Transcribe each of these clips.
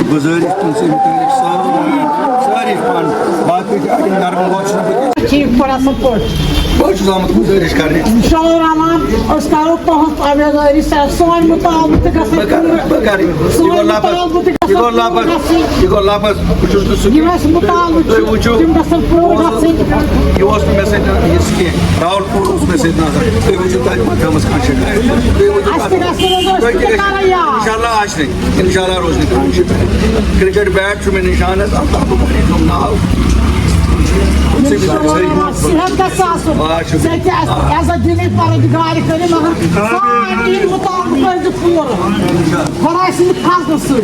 गुजारिश तुमसे सारी फंड बाकी नरम ठीक पड़ा सपोर्ट बहुत गुजारिश करनी इंशाल्लाह उस करो पहुंच आवेदारी से सोन मुताबिक इंशाल्लाह रोज क्रिकेट बैट में निशान है नाव सेहत का सास ऐसा दिन पर गाड़ी करे मगर सारी मुताबिक कर जो पूरा बड़ा सी खास से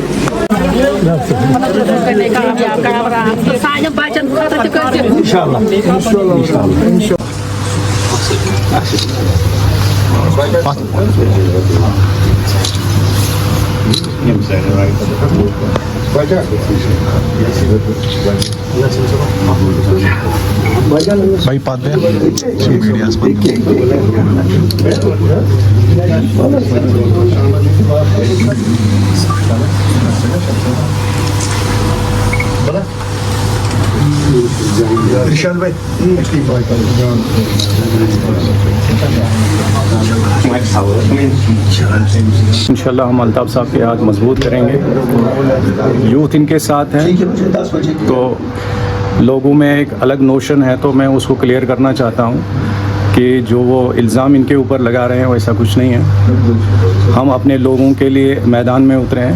करने का कामयाब करा सारे बचन खाता कर इंशाल्लाह भाई पाते हैं मीडियास पर विशाल भाई इंशाल्लाह हम अल्ताफ साहब के हाथ मजबूत करेंगे। यूथ इनके साथ है तो लोगों में एक अलग नोशन है, तो मैं उसको क्लियर करना चाहता हूँ कि जो वो इल्ज़ाम इनके ऊपर लगा रहे हैं वैसा कुछ नहीं है। हम अपने लोगों के लिए मैदान में उतरे हैं।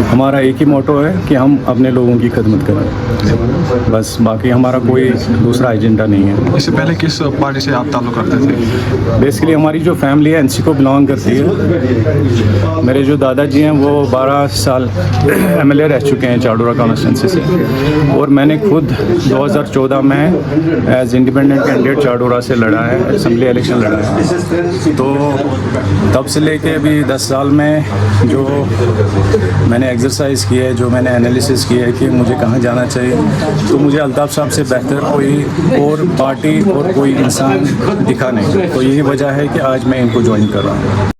हमारा एक ही मोटो है कि हम अपने लोगों की खिदमत करें, बस। बाकी हमारा कोई दूसरा एजेंडा नहीं है। इससे पहले किस पार्टी से आप ताल्लुक़ रखते थे? बेसिकली हमारी जो फैमिली है एनसी को बिलोंग करती है। मेरे जो दादाजी हैं वो 12 साल एमएलए रह चुके हैं चाडोरा कॉन्स्टिट्यूंसी से, और मैंने खुद 2014 में एज इंडिपेंडेंट कैंडिडेट चाडोरा से लड़ा है, असेंबली इलेक्शन लड़ा है। तो तब से लेके अभी 10 साल में जो मैंने एक्सरसाइज किया है, जो मैंने एनालिसिस किया है कि मुझे कहाँ जाना चाहिए, तो मुझे अल्ताफ साहब से बेहतर कोई और पार्टी और कोई इंसान दिखा नहीं। तो यही वजह है कि आज मैं इनको ज्वाइन कर रहा हूँ।